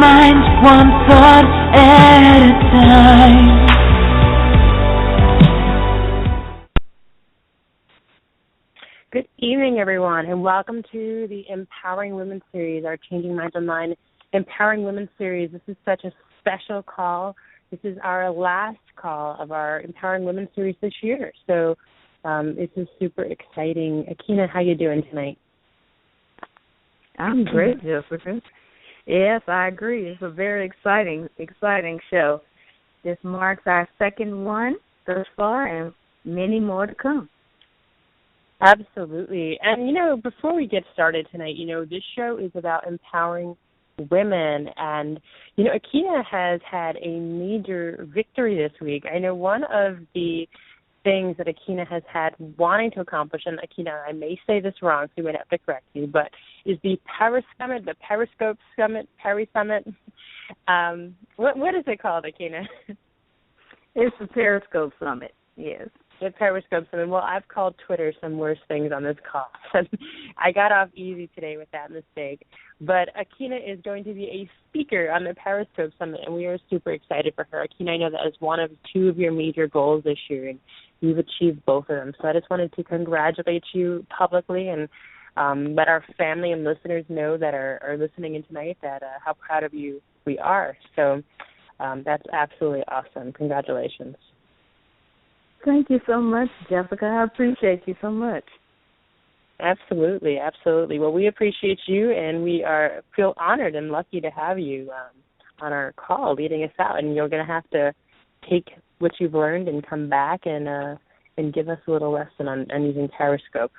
mind one thought at a time. Good evening, everyone, and welcome to the Empowering Women series, our Changing Minds Online Empowering Women series. This is such a special call. This is our last call of our Empowering Women series this year. So this is super exciting. Akina, how you doing tonight? I'm great, Jessica. Yes, I agree. It's a very exciting show. This marks our second one thus far and many more to come. Absolutely. And, before we get started tonight, this show is about empowering women. And, Akina has had a major victory this week. I know one of the things that Akina has had wanting to accomplish, and Akina, I may say this wrong, so you might have to correct me, but is the Paris Summit, the Periscope Summit, Paris Summit. What is it called, Akina? It's the Periscope Summit, yes. The Periscope Summit. Well, I've called Twitter some worse things on this call. I got off easy today with that mistake. But Akina is going to be a speaker on the Periscope Summit, and we are super excited for her. Akina, I know that is one of two of your major goals this year, and you've achieved both of them. So I just wanted to congratulate you publicly and let our family and listeners know that are listening in tonight that how proud of you we are. So that's absolutely awesome. Congratulations. Thank you so much, Jessica. I appreciate you so much. Absolutely, absolutely. Well, we appreciate you, and we feel honored and lucky to have you on our call leading us out. And you're going to have to take what you've learned and come back and give us a little lesson on using Periscope.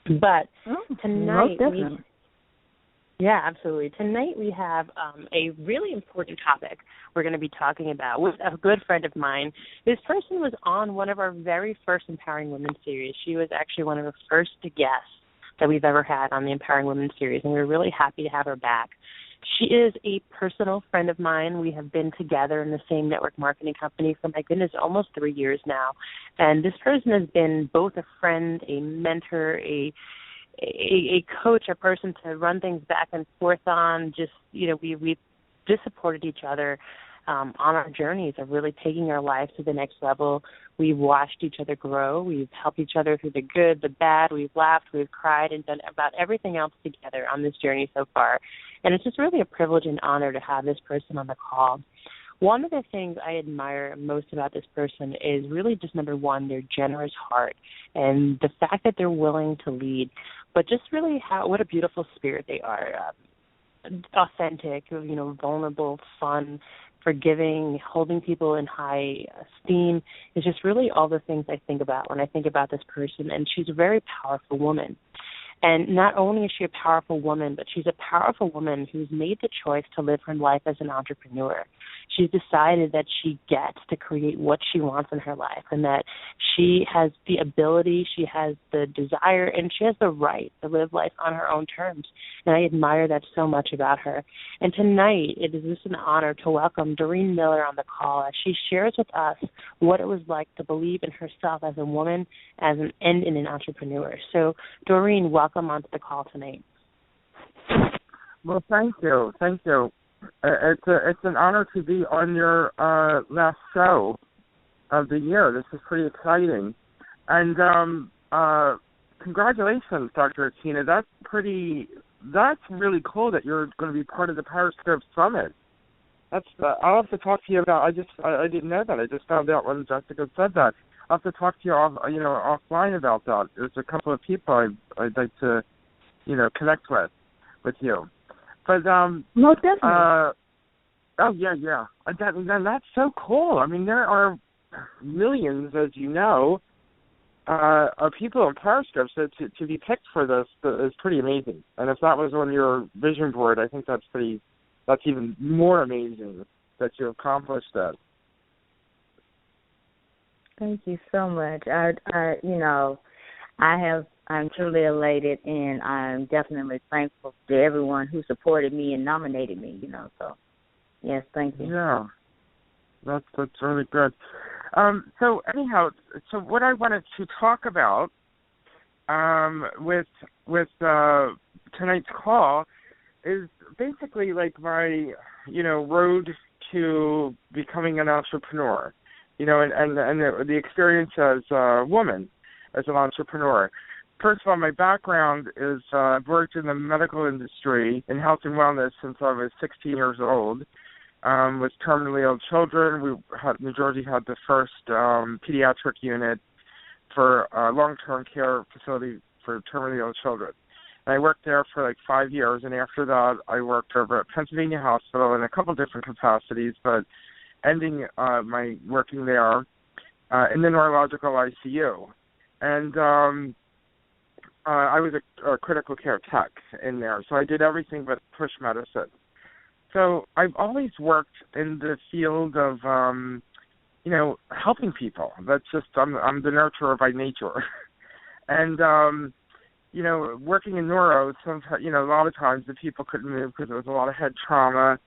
But tonight, yeah, absolutely. Tonight we have a really important topic we're going to be talking about with a good friend of mine. This person was on one of our very first Empowering Women series. She was actually one of the first guests that we've ever had on the Empowering Women series, and we're really happy to have her back. She is a personal friend of mine. We have been together in the same network marketing company for, my goodness, almost 3 years now. And this person has been both a friend, a mentor, a coach, a person to run things back and forth on. Just, we've just supported each other on our journeys of really taking our lives to the next level. We've watched each other grow. We've helped each other through the good, the bad. We've laughed, we've cried, and done about everything else together on this journey so far. And it's just really a privilege and honor to have this person on the call. One of the things I admire most about this person is really just, number one, their generous heart and the fact that they're willing to lead, but just really what a beautiful spirit they are. Authentic, vulnerable, fun, forgiving, holding people in high esteem is just really all the things I think about when I think about this person. And she's a very powerful woman. And not only is she a powerful woman, but she's a powerful woman who's made the choice to live her life as an entrepreneur. She's decided that she gets to create what she wants in her life and that she has the ability, she has the desire, and she has the right to live life on her own terms. And I admire that so much about her. And tonight, it is just an honor to welcome Doreen Miller on the call as she shares with us what it was like to believe in herself as a woman and in an entrepreneur. So, Doreen, welcome onto the call tonight. Well, thank you. It's an honor to be on your last show of the year. This is pretty exciting. And congratulations, Dr. Akina. That's really cool that you're going to be part of the Periscope Summit. I'll have to talk to you about. I didn't know that. I just found out when Jessica said that. I'll have to talk to you offline about that. There's a couple of people I'd like to, connect with you. But most definitely. Oh yeah. That's so cool. I mean, there are millions, as you know, of people on Periscope. So to be picked for this is pretty amazing. And if that was on your vision board, I think that's even more amazing that you accomplished that. Thank you so much. I'm truly elated, and I'm definitely thankful to everyone who supported me and nominated me, so yes, thank you. Yeah, that's really good. So anyhow, what I wanted to talk about with tonight's call is basically like my, road to becoming an entrepreneur, and the experience as a woman, as an entrepreneur. First of all, my background is I've worked in the medical industry in health and wellness since I was 16 years old. With terminally ill children, New Jersey had the first pediatric unit for a long-term care facility for terminally ill children. And I worked there for like 5 years, and after that, I worked over at Pennsylvania Hospital in a couple different capacities, but ending my working there in the neurological ICU. And I was a critical care tech in there, so I did everything but push medicine. So I've always worked in the field of, helping people. That's just, I'm the nurturer by nature. And, working in neuro, sometimes, a lot of times the people couldn't move because there was a lot of head trauma.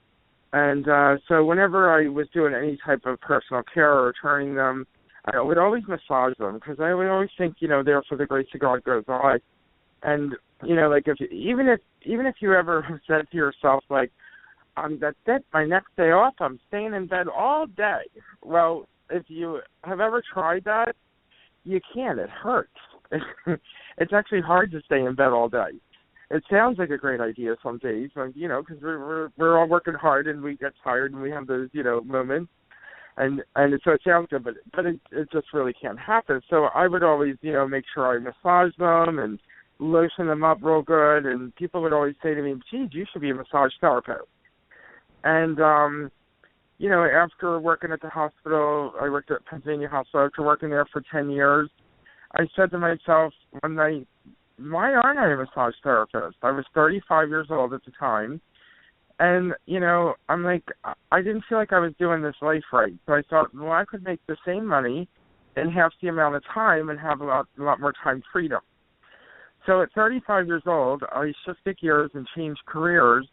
And so whenever I was doing any type of personal care or turning them, I would always massage them because I would always think, there for the grace of God goes I. And, like even if you ever have said to yourself, like, that's it, my next day off, I'm staying in bed all day. Well, if you have ever tried that, you can't. It hurts. It's actually hard to stay in bed all day. It sounds like a great idea some days, because we're all working hard and we get tired and we have those, moments. And so it sounds good, but it just really can't happen. So I would always, make sure I massage them and lotion them up real good. And people would always say to me, geez, you should be a massage therapist. And, after working at the hospital, I worked at Pennsylvania Hospital. After working there for 10 years, I said to myself one night, why aren't I a massage therapist? I was 35 years old at the time. And, I'm like, I didn't feel like I was doing this life right. So I thought, well, I could make the same money in half the amount of time and have a lot more time freedom. So at 35 years old, I shifted gears and changed careers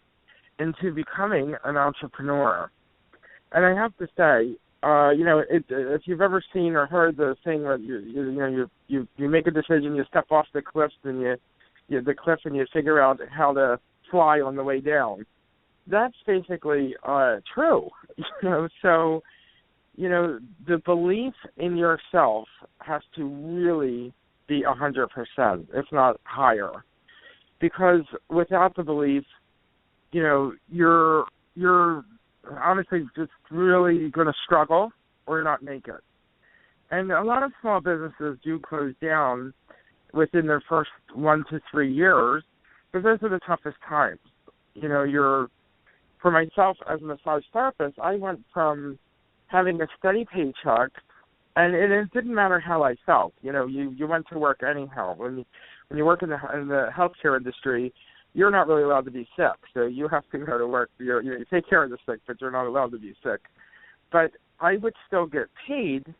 into becoming an entrepreneur. And I have to say, if you've ever seen or heard the thing where you make a decision, you step off the cliff and you figure out how to fly on the way down. That's basically true. So the belief in yourself has to really be 100%, if not higher, because without the belief, you're honestly just really going to struggle or not make it. And a lot of small businesses do close down within their first 1 to 3 years, but those are the toughest times. For myself as a massage therapist, I went from having a steady paycheck, and it didn't matter how I felt. You went to work anyhow. When you work in the healthcare industry, you're not really allowed to be sick, so you have to go to work. You take care of the sick, but you're not allowed to be sick. But I would still get paid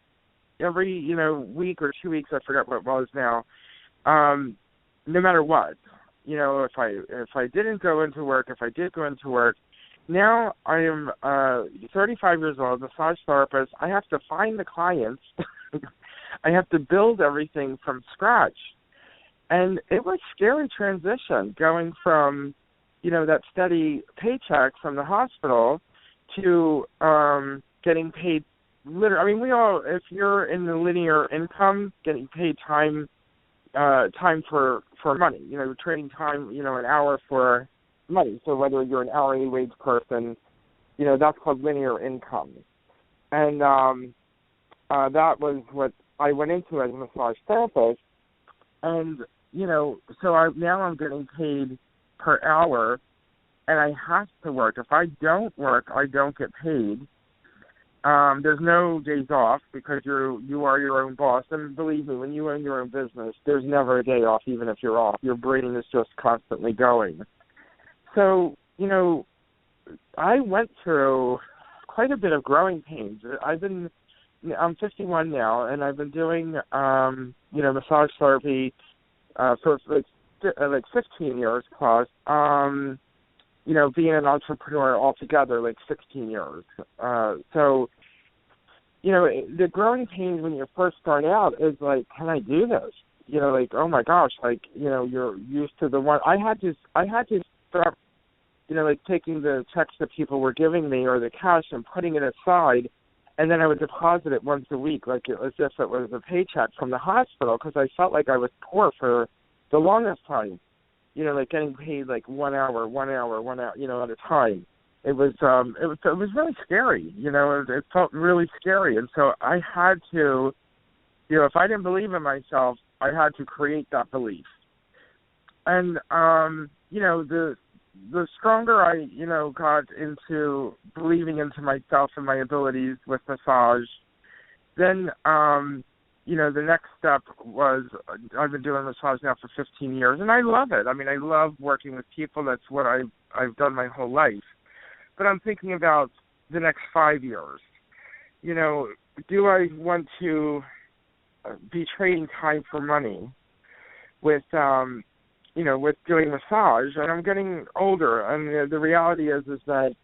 every week or 2 weeks. I forgot what it was now. No matter what, if I didn't go into work, if I did go into work. Now I am 35 years old, massage therapist. I have to find the clients. I have to build everything from scratch. And it was a scary transition going from, that steady paycheck from the hospital to getting paid literally. I mean, we all, if you're in the linear income, getting paid time for money, trading time, an hour for money. So whether you're an hourly wage person, that's called linear income. And that was what I went into as a massage therapist. And, so now I'm getting paid per hour, and I have to work. If I don't work, I don't get paid. There's no days off because you are your own boss. And believe me, when you own your own business, there's never a day off, even if you're off. Your brain is just constantly going. So, I went through quite a bit of growing pains. I'm 51 now, and I've been doing, massage therapy for like 15 years plus. Being an entrepreneur altogether, like 16 years. So, the growing pains when you first start out is like, can I do this? Oh my gosh, you're used to the one. I had to start like taking the checks that people were giving me or the cash and putting it aside, and then I would deposit it once a week, like it was as if it was a paycheck from the hospital, because I felt like I was poor for the longest time, like getting paid like 1 hour, at a time. It was really scary, it felt really scary. And so I had to, if I didn't believe in myself, I had to create that belief. And, the stronger I, got into believing into myself and my abilities with massage, then, the next step was, I've been doing massage now for 15 years, and I love it. I mean, I love working with people. That's what I've done my whole life. But I'm thinking about the next 5 years. Do I want to be trading time for money with, with doing massage? And I'm getting older, and the reality is that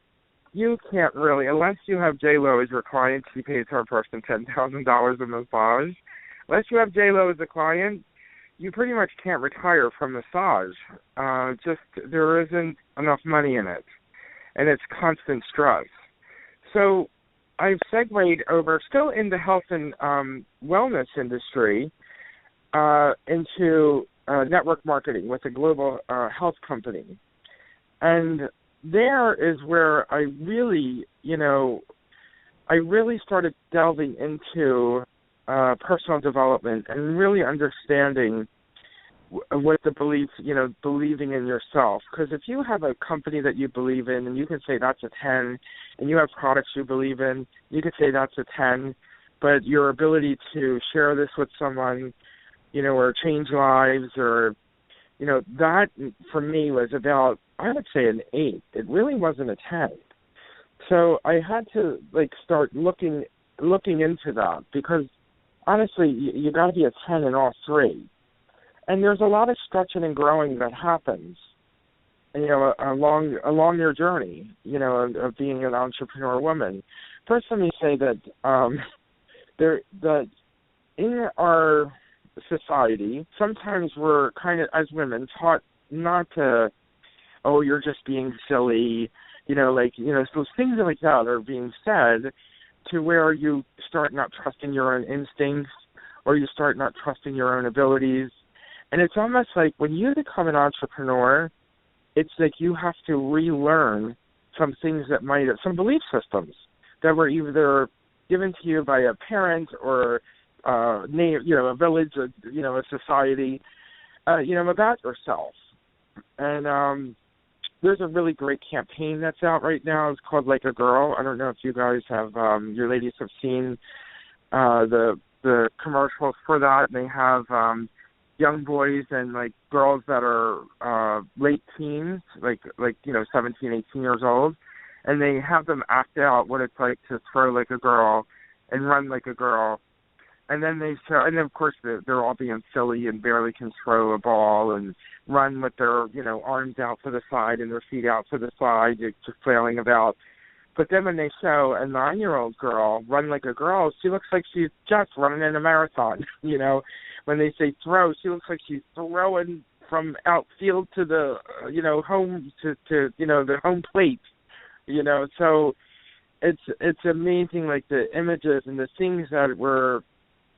you can't really, unless you have J-Lo as your client, she pays her person $10,000 a massage. Unless you have J-Lo as a client, you pretty much can't retire from massage. There isn't enough money in it, and it's constant stress. So I've segued over, still in the health and wellness industry, into network marketing with a global health company. And there is where I really started delving into personal development and really understanding what the belief, believing in yourself. Because if you have a company that you believe in, and you can say that's a 10, and you have products you believe in, you could say that's a 10, but your ability to share this with someone, or change lives, or, that for me was about, I would say, an 8. It really wasn't a 10. So I had to, start looking into that, because honestly, you got to be a 10 in all three. And there's a lot of stretching and growing that happens, along your journey, of being an entrepreneur woman. First, let me say that that in our society, sometimes we're kind of, as women, taught not to, you're just being silly, so things like that are being said, to where you start not trusting your own instincts, or you start not trusting your own abilities. And it's almost like when you become an entrepreneur, it's like you have to relearn some things that some belief systems that were either given to you by a parent or a village, a society, about yourself. And there's a really great campaign that's out right now. It's called Like a Girl. I don't know if you guys have, your ladies have seen the commercials for that. And they have young boys and girls that are late teens, 17, 18 years old, and they have them act out what it's like to throw like a girl and run like a girl. And then they show, and then of course they're all being silly and barely can throw a ball and run with their, arms out to the side and their feet out to the side, just flailing about. But then when they show a 9-year-old girl run like a girl, she looks like she's just running in a marathon. When they say throw, she looks like she's throwing from outfield to the, home to the home plate. So it's amazing, the images and the things that we're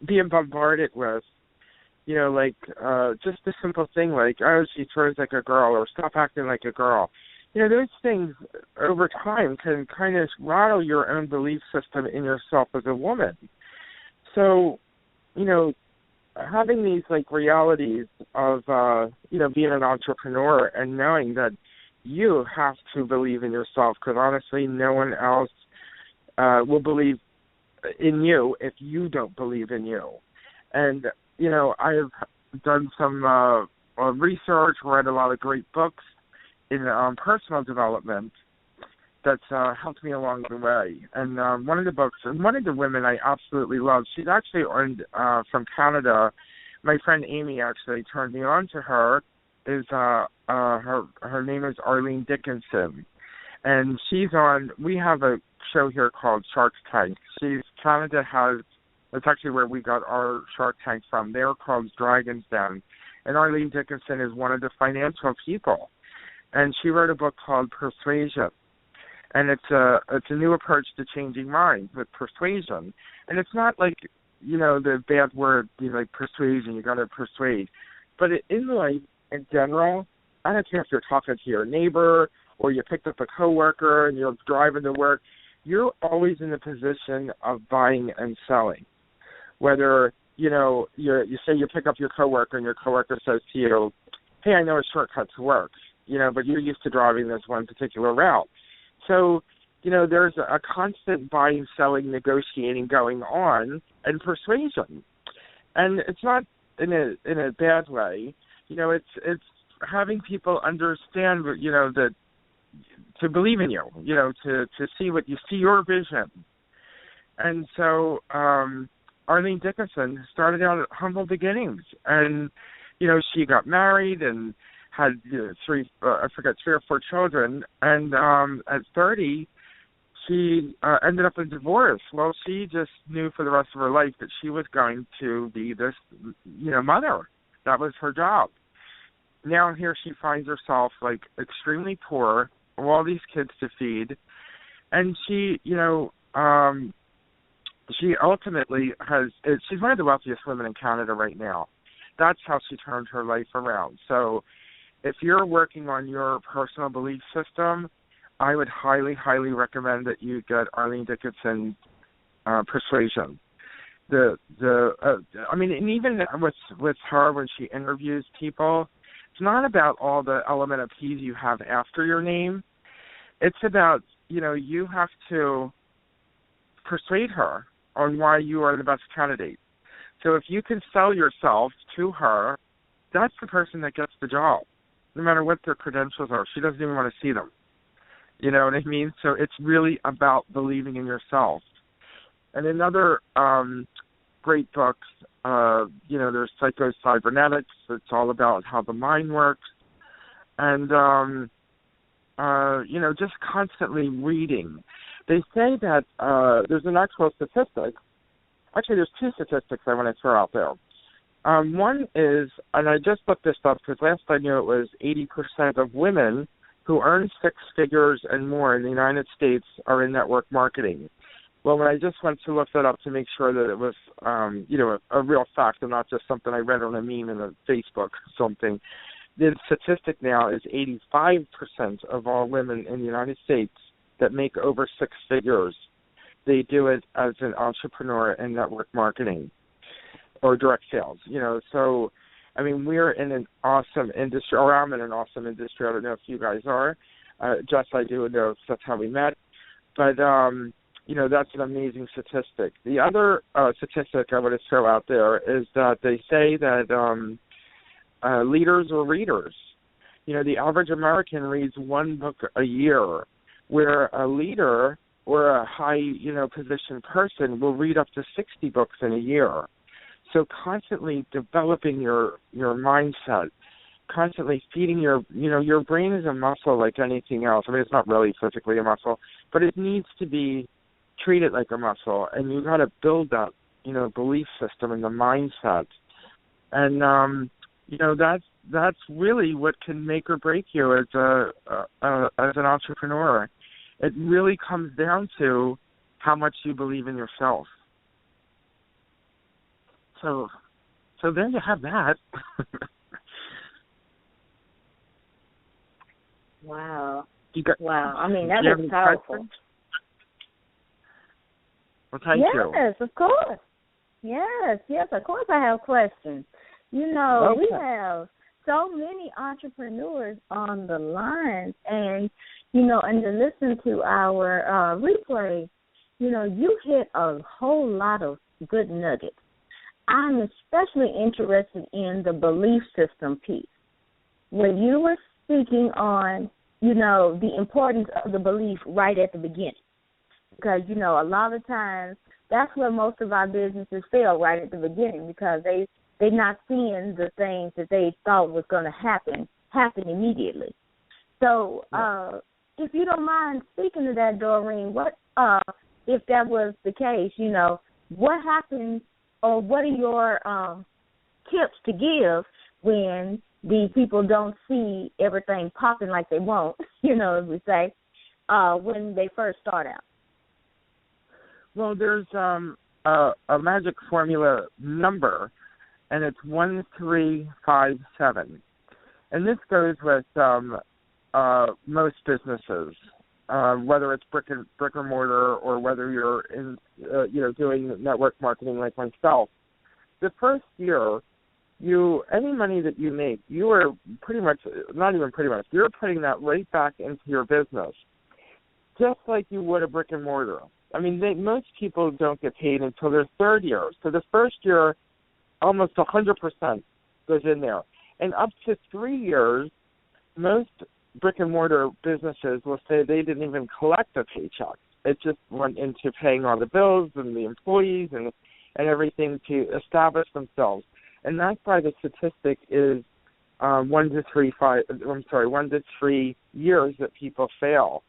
being bombarded with, just a simple thing she throws like a girl, or stop acting like a girl. Those things over time can kind of rattle your own belief system in yourself as a woman. So, having these realities of, being an entrepreneur and knowing that you have to believe in yourself, because honestly, no one else will believe in you if you don't believe in you. And, I've done some research, read a lot of great books in personal development that's helped me along the way. And one of the books, and one of the women I absolutely love, she's actually from Canada. My friend Amy actually turned me on to her. Is her name is Arlene Dickinson. And we have a show here called Shark Tank. Canada has, it's actually where we got our Shark Tank from. They're called Dragon's Den. And Arlene Dickinson is one of the financial people. and she wrote a book called Persuasion. And it's a new approach to changing minds with persuasion. And it's not like, the bad word, like persuasion, you got to persuade. But in life, in general, I don't care if you're talking to your neighbor or you picked up a coworker and you're driving to work, you're always in the position of buying and selling. Whether, you say you pick up your coworker and your coworker says to you, hey, I know a shortcut to work, but you're used to driving this one particular route. So, there's a constant buying, selling, negotiating going on, and persuasion. And it's not in a bad way. It's having people understand, that to believe in you, to see your vision. And so Arlene Dickinson started out at humble beginnings, and she got married and had three or four children, and at 30 she ended up in divorce. Well, she just knew for the rest of her life that she was going to be this mother. That was her job. Now here she finds herself like extremely poor, all these kids to feed, and she ultimately she's one of the wealthiest women in Canada right now. That's how she turned her life around. So if you're working on your personal belief system, I would highly, highly recommend that you get Arlene Dickinson Persuasion. And even with her when she interviews people, it's not about all the element of P's you have after your name. It's about, you have to persuade her on why you are the best candidate. So if you can sell yourself to her, that's the person that gets the job, no matter what their credentials are. She doesn't even want to see them. You know what I mean? So it's really about believing in yourself. And another great book, there's Psycho-Cybernetics. It's all about how the mind works. And, just constantly reading. They say that there's an actual statistic. Actually, there's two statistics I want to throw out there. One is, and I just looked this up because last I knew it was 80% of women who earn six figures and more in the United States are in network marketing. Well, when I just went to look that up to make sure that it was, a real fact and not just something I read on a meme in a Facebook or something, the statistic now is 85% of all women in the United States that make over six figures, they do it as an entrepreneur in network marketing or direct sales. So, we're in an awesome industry, or I'm in an awesome industry. I don't know if you guys are. Jess, I do know that's how we met. But, that's an amazing statistic. The other statistic I want to throw out there is that they say that leaders or readers, the average American reads one book a year, where a leader or a high, positioned person will read up to 60 books in a year. So constantly developing your mindset, constantly feeding your brain is a muscle like anything else. It's not really physically a muscle, but it needs to be treated like a muscle, and you got to build that, belief system and the mindset. And, that's really what can make or break you as an entrepreneur. It really comes down to how much you believe in yourself. So there you have that. Wow. Wow. That is powerful. Well, thank you. Yes, of course. Yes, of course I have questions. Okay. We have so many entrepreneurs on the line, and, and to listen to our replay, you hit a whole lot of good nuggets. I'm especially interested in the belief system piece. When you were speaking on, the importance of the belief right at the beginning, because, a lot of times that's where most of our businesses fail, right at the beginning, because they're not seeing the things that they thought was going to happen immediately. So if you don't mind speaking to that, Doreen, what if that was the case, what happens, or what are your tips to give when the people don't see everything popping like they want, as we say, when they first start out? Well, there's a magic formula number, and it's 1357, and this goes with most businesses, whether it's brick and mortar or whether you're in doing network marketing like myself. The first year, any money that you make, you are you're putting that right back into your business, just like you would a brick and mortar. I mean, most people don't get paid until their third year. So the first year, almost 100% goes in there. And up to 3 years, most brick and mortar businesses will say they didn't even collect a paycheck. It just went into paying all the bills and the employees and everything to establish themselves. And that's why the statistic is 1 to 3 years that people fail.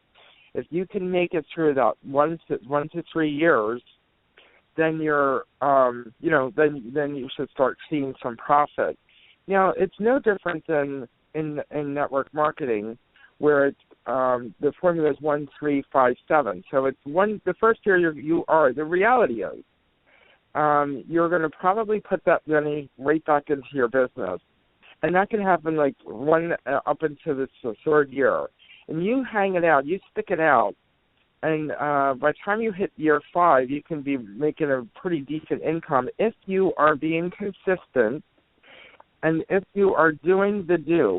If you can make it through that 1 to 3 years, then you're, then you should start seeing some profit. Now, it's no different than in network marketing, where it's the formula is 1357. So it's the first year the reality is you're going to probably put that money right back into your business, and that can happen like up into the third year. And you hang it out, you stick it out, and by the time you hit year 5, you can be making a pretty decent income if you are being consistent and if you are doing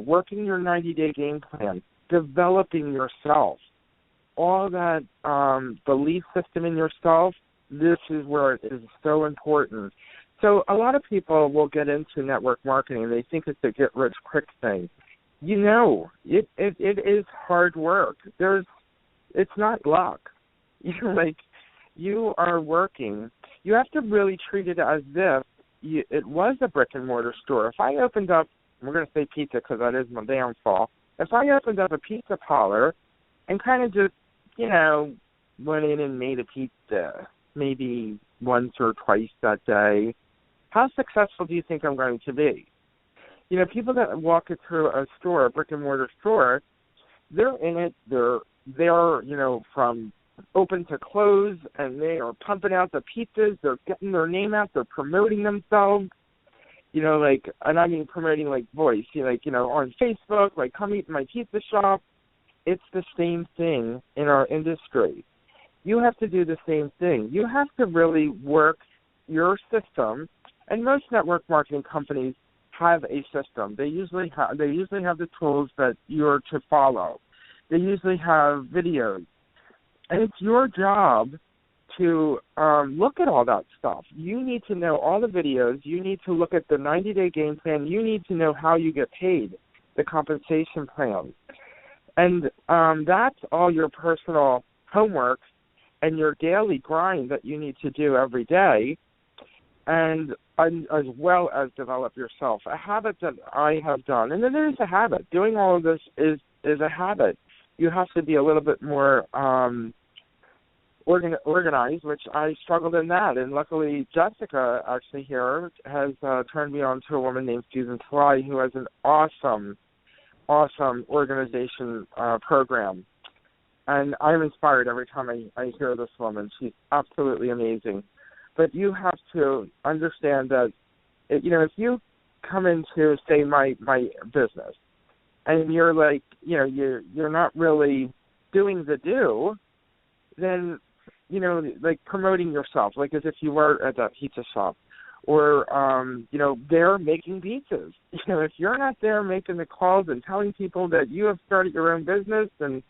working your 90-day game plan, developing yourself, all that belief system in yourself. This is where it is so important. So a lot of people will get into network marketing. They think it's a get-rich-quick thing. It is hard work. It's not luck. You are working. You have to really treat it as if it was a brick and mortar store. If I opened up, we're going to say pizza because that is my downfall. If I opened up a pizza parlor and kind of just, went in and made a pizza maybe once or twice that day, how successful do you think I'm going to be? People that walk through a store, a brick and mortar store, they're in it. They're from open to close, and they are pumping out the pizzas. They're getting their name out. They're promoting themselves. And I mean promoting like voice, on Facebook, like come eat in my pizza shop. It's the same thing in our industry. You have to do the same thing. You have to really work your system, and most network marketing companies have a system. They usually have the tools that you're to follow. They usually have videos, and it's your job to look at all that stuff. You need to know all the videos. You need to look at the 90-day game plan. You need to know how you get paid, the compensation plan, and that's all your personal homework and your daily grind that you need to do every day. And as well as develop yourself. A habit that I have done, and then there's a habit. Doing all of this is a habit. You have to be a little bit more organized, which I struggled in that. And luckily, Jessica actually here has turned me on to a woman named Susan Sly, who has an awesome organization program. And I'm inspired every time I hear this woman. She's absolutely amazing. But you have to understand that, if you come into, say, my business, and you're like, you're not really doing the do, then, like promoting yourself, like as if you were at that pizza shop, or, they're making pizzas. If you're not there making the calls and telling people that you have started your own business and,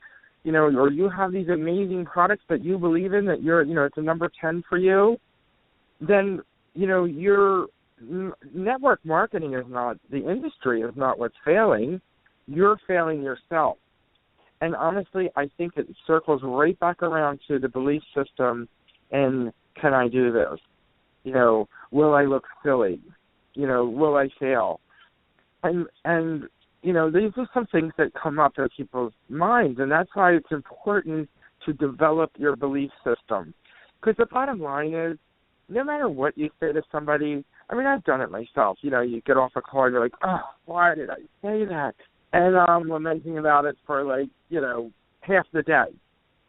or you have these amazing products that you believe in, that you're, it's a number 10 for you, then, your network marketing is not, the industry is not what's failing. You're failing yourself. And honestly, I think it circles right back around to the belief system and can I do this? Will I look silly? Will I fail? And these are some things that come up in people's minds, and that's why it's important to develop your belief system. Because the bottom line is, no matter what you say to somebody, I mean, I've done it myself. You know, you get off a call and you're like, oh, why did I say that? And I'm lamenting about it for, like, you know, half the day.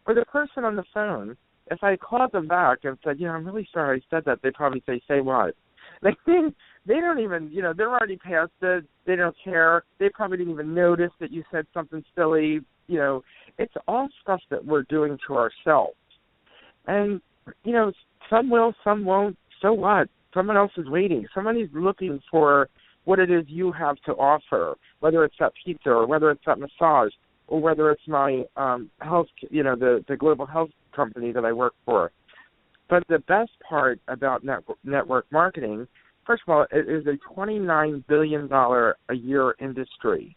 For the person on the phone, if I called them back and said, you know, I'm really sorry I said that, they'd probably say what? Like, they don't even, you know, they're already past it. They don't care. They probably didn't even notice that you said something silly. You know, it's all stuff that we're doing to ourselves. And, you know, some will, some won't. So what? Someone else is waiting. Somebody's looking for what it is you have to offer, whether it's that pizza or whether it's that massage or whether it's my health, you know, the global health company that I work for. But the best part about network marketing, first of all, it is a $29 billion a year industry.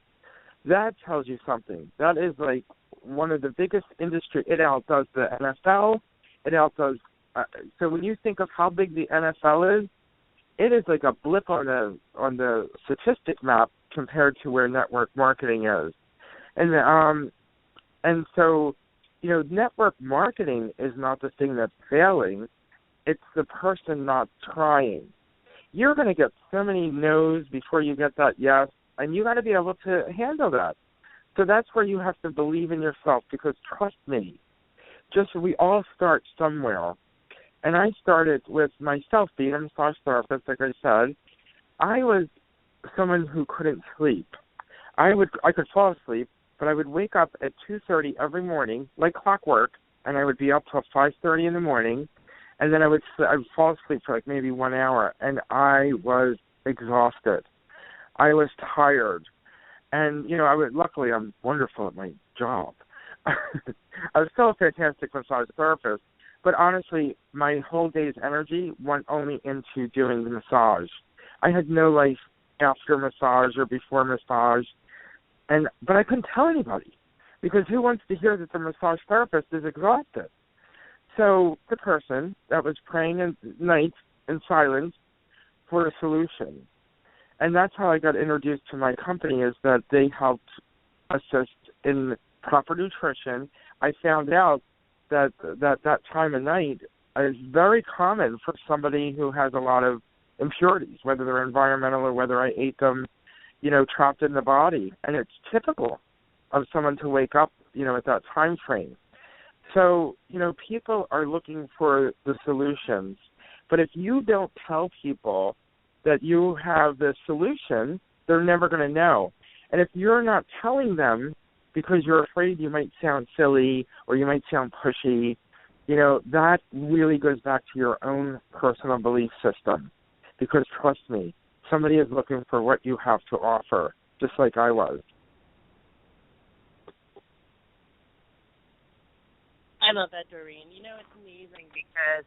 That tells you something. That is like one of the biggest industry. It outdoes the NFL. It outdoes. So when you think of how big the NFL is, it is like a blip on the statistic map compared to where network marketing is. And so, you know, network marketing is not the thing that's failing. It's the person not trying. You're going to get so many no's before you get that yes, and you got to be able to handle that. So that's where you have to believe in yourself, because trust me, just we all start somewhere. And I started with myself being a massage therapist, like I said. I was someone who couldn't sleep. I could fall asleep, but I would wake up at 2:30 every morning, like clockwork, and I would be up till 5:30 in the morning, and then I would fall asleep for like maybe 1 hour, and I was exhausted. I was tired, and you know, luckily I'm wonderful at my job. I was still a fantastic massage therapist, but honestly, my whole day's energy went only into doing the massage. I had no life after massage or before massage. But I couldn't tell anybody, because who wants to hear that the massage therapist is exhausted? So the person that was praying at night in silence for a solution. And that's how I got introduced to my company, is that they helped assist in proper nutrition. I found out that time of night is very common for somebody who has a lot of impurities, whether they're environmental or whether I ate them, you know, trapped in the body. And it's typical of someone to wake up, you know, at that time frame. So, you know, people are looking for the solutions. But if you don't tell people that you have the solution, they're never going to know. And if you're not telling them because you're afraid you might sound silly or you might sound pushy, you know, that really goes back to your own personal belief system. Because trust me, somebody is looking for what you have to offer, just like I was. I love that, Doreen. You know, it's amazing because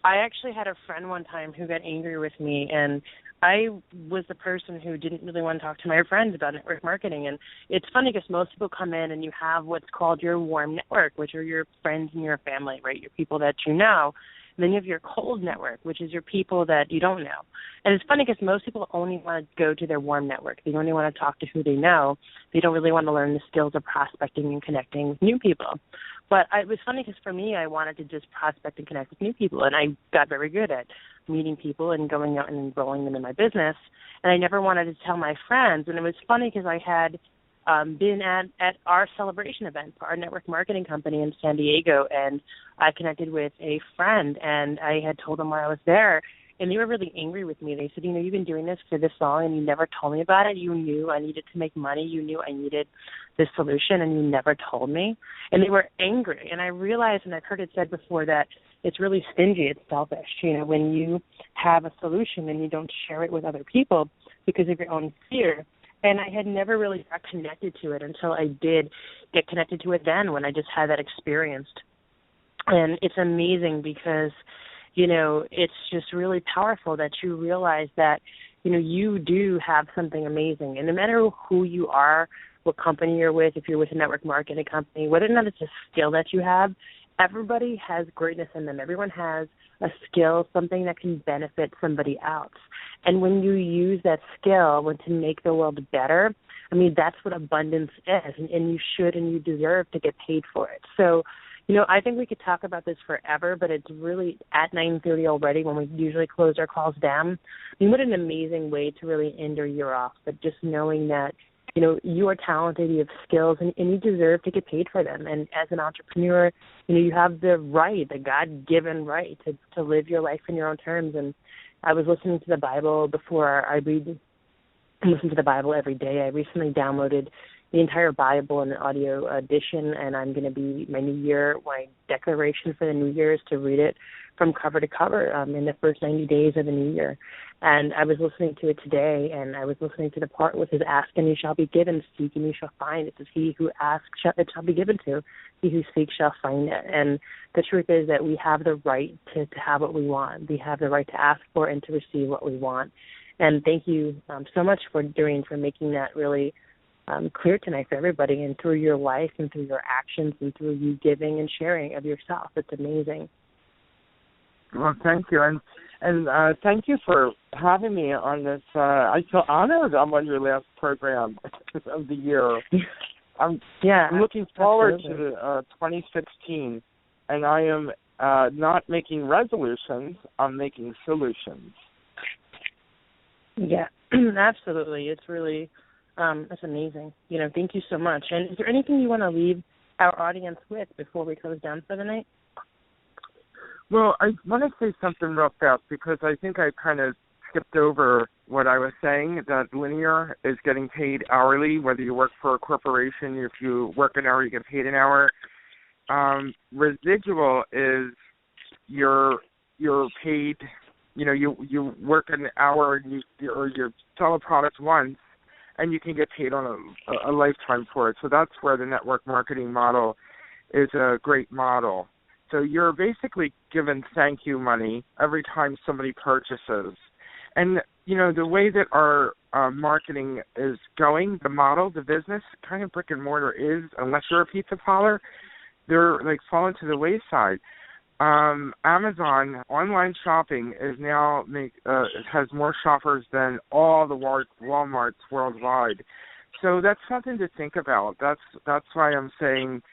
I actually had a friend one time who got angry with me, and I was the person who didn't really want to talk to my friends about network marketing. And it's funny because most people come in and you have what's called your warm network, which are your friends and your family, right, your people that you know. And then you have your cold network, which is your people that you don't know. And it's funny because most people only want to go to their warm network. They only want to talk to who they know. They don't really want to learn the skills of prospecting and connecting with new people. But it was funny because for me, I wanted to just prospect and connect with new people, and I got very good at meeting people and going out and enrolling them in my business. And I never wanted to tell my friends. And it was funny because I had been at our celebration event for our network marketing company in San Diego, and I connected with a friend, and I had told them why I was there, and they were really angry with me. They said, you know, you've been doing this for this long, and you never told me about it. You knew I needed to make money. You knew I needed this solution, and you never told me. And they were angry, and I realized, and I've heard it said before, that it's really stingy. It's selfish. You know, when you have a solution and you don't share it with other people because of your own fear. And I had never really got connected to it until I did get connected to it then, when I just had that experience. And it's amazing because, you know, it's just really powerful that you realize that, you know, you do have something amazing. And no matter who you are, what company you're with, if you're with a network marketing company, whether or not it's a skill that you have, everybody has greatness in them. Everyone has a skill, something that can benefit somebody else. And when you use that skill to make the world better, I mean, that's what abundance is. And you should and you deserve to get paid for it. So, I think we could talk about this forever, but it's really at 9:30 already when we usually close our calls down. I mean, what an amazing way to really end your year off, but just knowing that, you are talented, you have skills, and you deserve to get paid for them. And as an entrepreneur, you have the right, the God-given right to live your life in your own terms. And I was listening to the Bible before I listen to the Bible every day. I recently downloaded the entire Bible in an audio edition, and I'm going to be my declaration for the New Year is to read it from cover to cover in the first 90 days of the New Year. And I was listening to it today, and I was listening to the part with his ask and you shall be given, seek and you shall find. It says, he who asks it shall be given to, he who seeks shall find it. And the truth is that we have the right to have what we want. We have the right to ask for and to receive what we want. And thank you so much for making that really clear tonight for everybody, and through your life and through your actions and through you giving and sharing of yourself. It's amazing. Well, thank you. And thank you for having me on this. I feel honored I'm on your last program of the year. I'm looking forward to 2016, and I am not making resolutions, I'm making solutions. Yeah, absolutely. It's really, that's amazing. Thank you so much. And is there anything you want to leave our audience with before we close down for the night? Well, I want to say something real fast because I think I kind of skipped over what I was saying, that Linear is getting paid hourly, whether you work for a corporation, if you work an hour, you get paid an hour. Residual is you're paid, you work an hour and you sell a product once, and you can get paid on a lifetime for it. So that's where the network marketing model is a great model. So you're basically given thank you money every time somebody purchases. And, the way that our marketing is going, the model, the business, kind of brick and mortar is, unless you're a pizza parlor, they're falling to the wayside. Amazon online shopping is now has more shoppers than all the Walmarts worldwide. So that's something to think about. That's why I'm saying,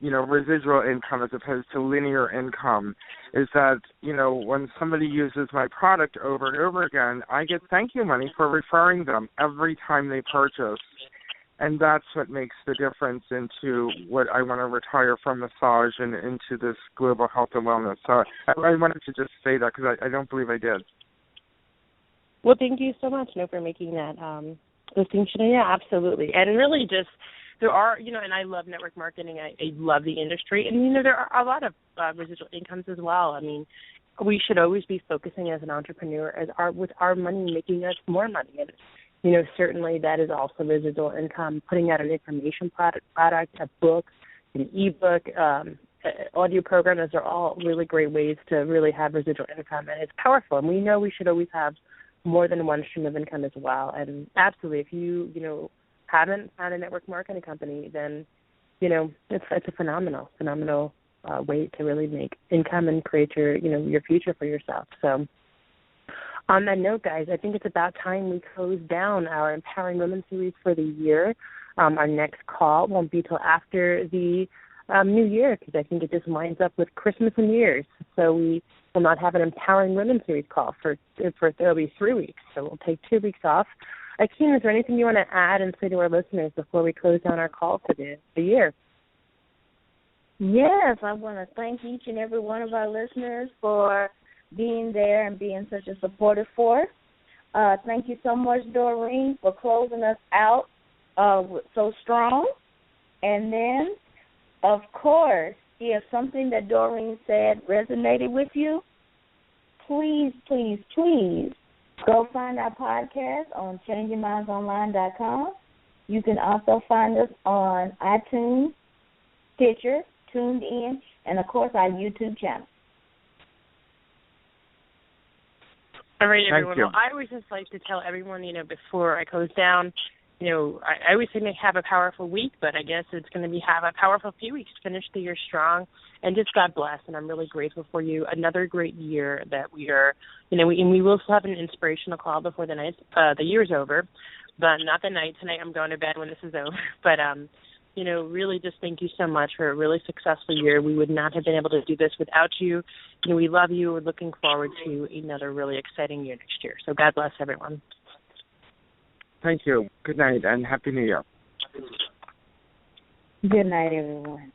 residual income as opposed to linear income, is that, when somebody uses my product over and over again, I get thank you money for referring them every time they purchase. And that's what makes the difference into what I want to retire from massage and into this global health and wellness. So I wanted to just say that because I don't believe I did. Well, thank you so much, for making that distinction. Yeah, absolutely. And really just there are, and I love network marketing. I love the industry. And, there are a lot of residual incomes as well. I mean, we should always be focusing as an entrepreneur with our money making us more money. And, certainly that is also residual income. Putting out an information product, a book, an ebook, audio program, those are all really great ways to really have residual income. And it's powerful. And we know we should always have more than one stream of income as well. And absolutely, if you, haven't found a network marketing company, then, it's a phenomenal way to really make income and create your future for yourself. So on that note, guys, I think it's about time we close down our Empowering Women series for the year. Our next call won't be till after the New Year, because I think it just lines up with Christmas and New Year's. So we will not have an Empowering Women series call for it'll be 3 weeks. So we'll take 2 weeks off. Akeen, is there anything you want to add and say to our listeners before we close down our call for the year? Yes, I want to thank each and every one of our listeners for being there and being such a supportive force. Thank you so much, Doreen, for closing us out so strong. And then, of course, if something that Doreen said resonated with you, please, please, please go find our podcast on changingmindsonline.com. You can also find us on iTunes, Stitcher, Tuned In, and, of course, our YouTube channel. All right, everyone. Well, I always just like to tell everyone, before I close down, I always say have a powerful week, but I guess it's going to have a powerful few weeks to finish the year strong. And just God bless, and I'm really grateful for you. Another great year that we are, and we will still have an inspirational call before the year's over, but not the night. Tonight I'm going to bed when this is over. But really just thank you so much for a really successful year. We would not have been able to do this without you. We love you. We're looking forward to another really exciting year next year. So God bless everyone. Thank you. Good night and Happy New Year. Good night, everyone.